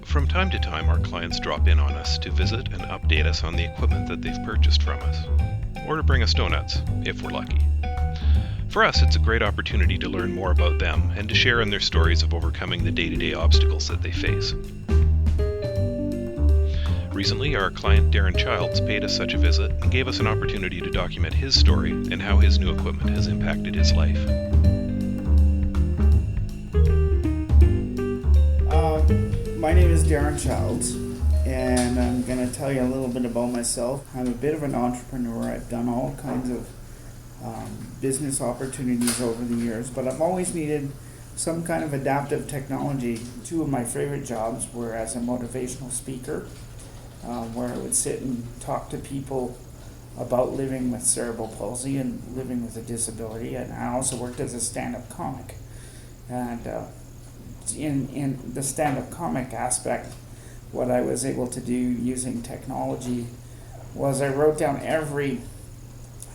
From time to time, our clients drop in on us to visit and update us on the equipment that they've purchased from us, or to bring us donuts, if we're lucky. For us, it's a great opportunity to learn more about them and to share in their stories of overcoming the day-to-day obstacles that they face. Recently, our client Darren Childs paid us such a visit and gave us an opportunity to document his story and how his new equipment has impacted his life. My name is Darren Childs, and I'm going to tell you a little bit about myself. I'm a bit of an entrepreneur. I've done all kinds of business opportunities over the years, but I've always needed some kind of adaptive technology. Two of my favorite jobs were as a motivational speaker, where I would sit and talk to people about living with cerebral palsy and living with a disability, and I also worked as a stand-up comic. And in the stand-up comic aspect, what I was able to do using technology was I wrote down every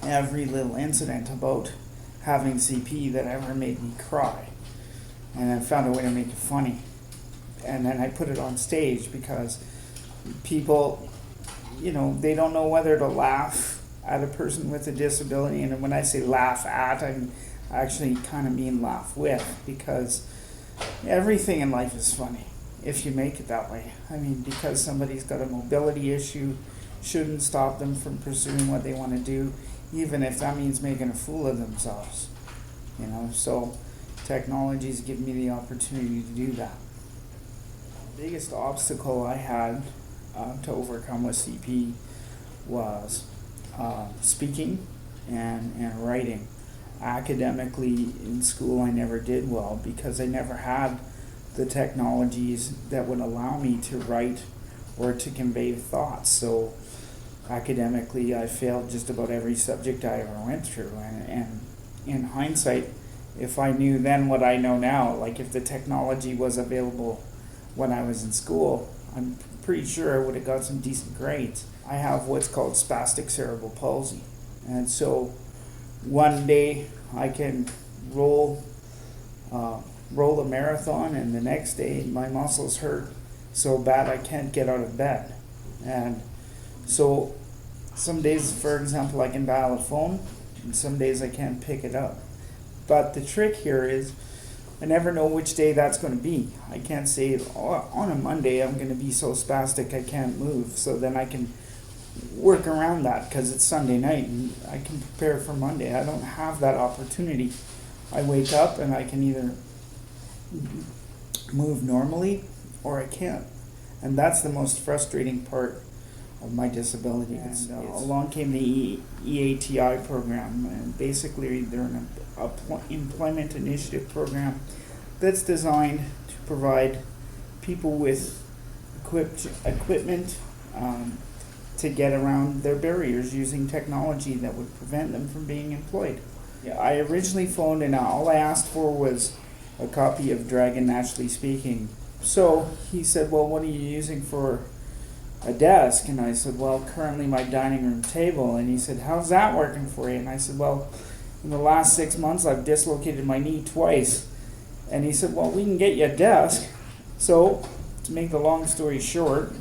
little incident about having CP that ever made me cry, and I found a way to make it funny, and then I put it on stage because people, they don't know whether to laugh at a person with a disability, and when I say laugh at, I actually kind of mean laugh with, because everything in life is funny if you make it that way. I mean, because somebody's got a mobility issue shouldn't stop them from pursuing what they want to do, even if that means making a fool of themselves. So technology's given me the opportunity to do that. The biggest obstacle I had to overcome with CP was speaking and writing. Academically in school I never did well because I never had the technologies that would allow me to write or to convey thoughts. So academically I failed just about every subject I ever went through, and in hindsight, if I knew then what I know now, like if the technology was available when I was in school, I'm pretty sure I would have got some decent grades. I have what's called spastic cerebral palsy, and so one day I can roll a marathon, and the next day my muscles hurt so bad I can't get out of bed. And so some days, for example, I can dial a phone, and some days I can't pick it up. But the trick here is I never know which day that's going to be. I can't say, on a Monday I'm going to be so spastic I can't move, so then I can work around that because it's Sunday night and I can prepare for Monday. I don't have that opportunity. I wake up and I can either move normally or I can't. And that's the most frustrating part of my disability. Along came the EATI program, and basically they're an employment initiative program that's designed to provide people with equipment to get around their barriers using technology that would prevent them from being employed. I originally phoned and all I asked for was a copy of Dragon Naturally Speaking. So he said, well, what are you using for a desk? And I said, well, currently my dining room table. And he said, how's that working for you? And I said, well, in the last 6 months I've dislocated my knee twice. And he said, well, we can get you a desk. So to make the long story short,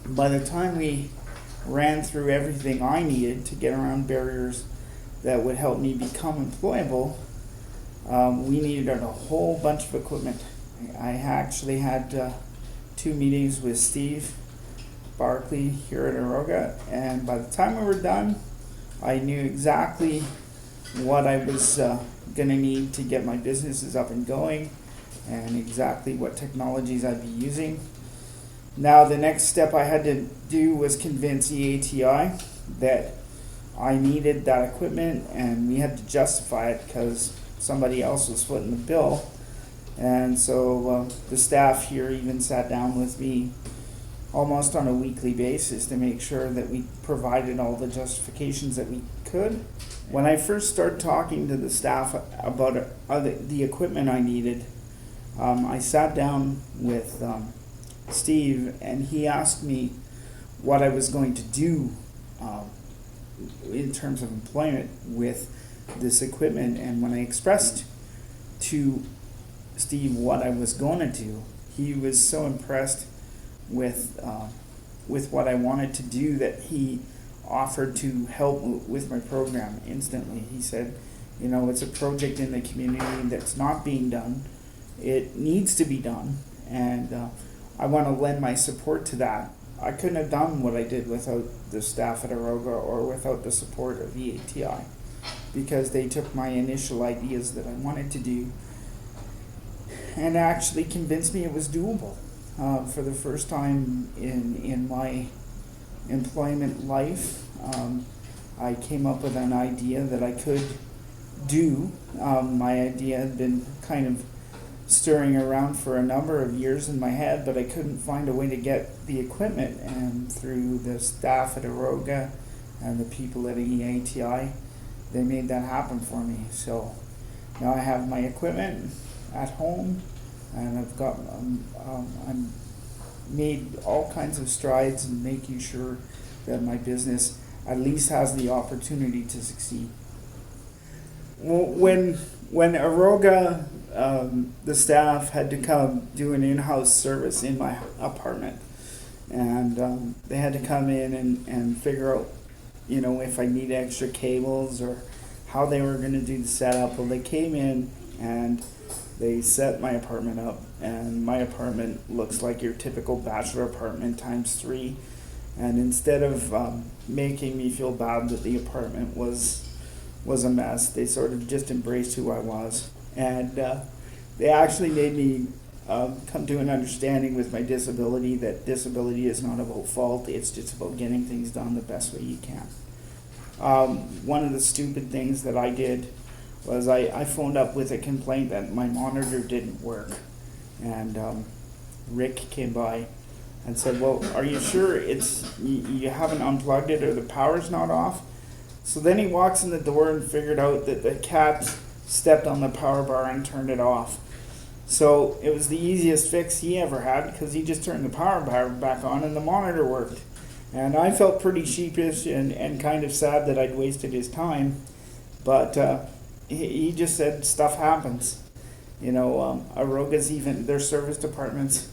by the time we ran through everything I needed to get around barriers that would help me become employable, we needed a whole bunch of equipment. I actually had 2 meetings with Steve Barkley here at Aroga, and by the time we were done, I knew exactly what I was going to need to get my businesses up and going and exactly what technologies I'd be using. Now the next step I had to do was convince EATI that I needed that equipment, and we had to justify it because somebody else was footing the bill. And so the staff here even sat down with me almost on a weekly basis to make sure that we provided all the justifications that we could. When I first started talking to the staff about the equipment I needed, I sat down with Steve, and he asked me what I was going to do in terms of employment with this equipment. And when I expressed to Steve what I was going to do, he was so impressed with what I wanted to do, that he offered to help with my program instantly. He said, it's a project in the community that's not being done. It needs to be done, and I want to lend my support to that. I couldn't have done what I did without the staff at Aroga or without the support of EATI, because they took my initial ideas that I wanted to do and actually convinced me it was doable. For the first time in my employment life, I came up with an idea that I could do. My idea had been kind of stirring around for a number of years in my head, but I couldn't find a way to get the equipment, and through the staff at Aroga and the people at EATI, they made that happen for me. So now I have my equipment at home, and I've got I'm made all kinds of strides in making sure that my business at least has the opportunity to succeed. When Aroga, the staff had to come do an in-house service in my apartment, and they had to come in and figure out, if I need extra cables or how they were going to do the setup. Well, they came in and they set my apartment up, and my apartment looks like your typical bachelor apartment times 3. And instead of making me feel bad that the apartment was a mess, they sort of just embraced who I was. And they actually made me come to an understanding with my disability that disability is not about fault, it's just about getting things done the best way you can. One of the stupid things that I did was I phoned up with a complaint that my monitor didn't work. And Rick came by and said, well, are you sure you haven't unplugged it or the power's not off? So then he walks in the door and figured out that the cat stepped on the power bar and turned it off. So it was the easiest fix he ever had, because he just turned the power bar back on and the monitor worked. And I felt pretty sheepish and kind of sad that I'd wasted his time. But he just said stuff happens. Aroga's even, their service departments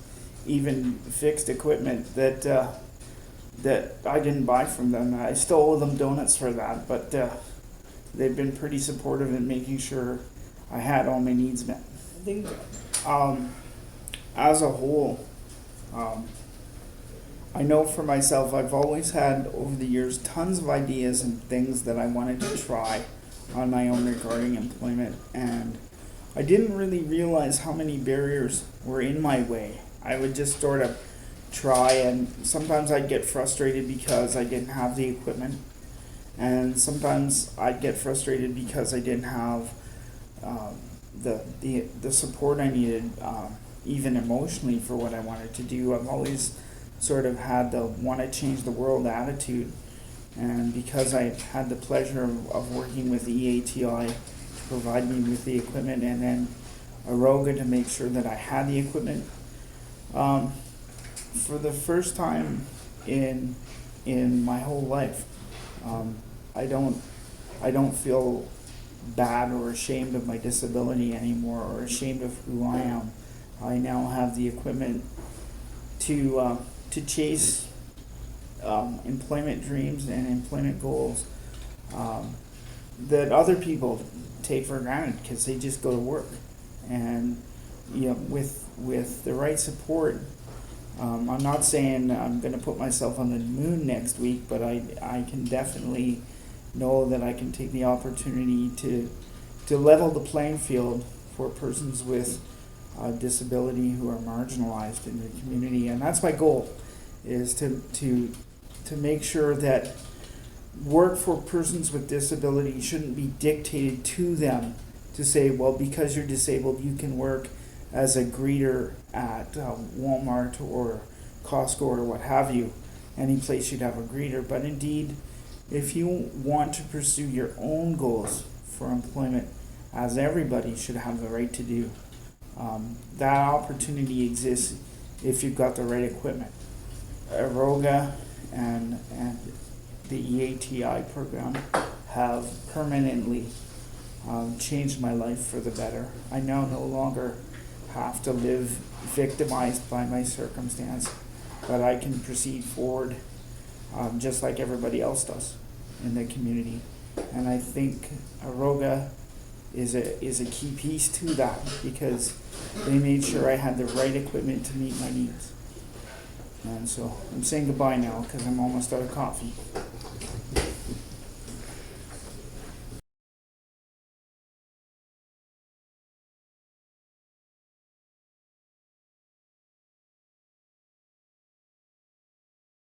even fixed equipment that I didn't buy from them. I still owe them donuts for that, but they've been pretty supportive in making sure I had all my needs met. I think as a whole, I know for myself, I've always had over the years tons of ideas and things that I wanted to try on my own regarding employment, and I didn't really realize how many barriers were in my way. I would just sort of try, and sometimes I'd get frustrated because I didn't have the equipment, and sometimes I'd get frustrated because I didn't have the support I needed, even emotionally, for what I wanted to do. I've always sort of had the want to change the world attitude, and because I had the pleasure of working with the EATI to provide me with the equipment, and then Aroga to make sure that I had the equipment, for the first time in my whole life, I don't feel bad or ashamed of my disability anymore, or ashamed of who I am. I now have the equipment to chase employment dreams and employment goals that other people take for granted because they just go to work. And with the right support, I'm not saying I'm going to put myself on the moon next week, but I can definitely know that I can take the opportunity to level the playing field for persons with disability who are marginalized in the community. And that's my goal, is to make sure that work for persons with disability shouldn't be dictated to them to say, well, because you're disabled, you can work as a greeter at Walmart or Costco or what have you. Any place you'd have a greeter. But indeed, if you want to pursue your own goals for employment, as everybody should have the right to do, that opportunity exists if you've got the right equipment. Aroga and the EATI program have permanently changed my life for the better. I now no longer have to live victimized by my circumstance. but I can proceed forward just like everybody else does in the community. And I think Aroga is a key piece to that, because they made sure I had the right equipment to meet my needs. And so I'm saying goodbye now because I'm almost out of coffee.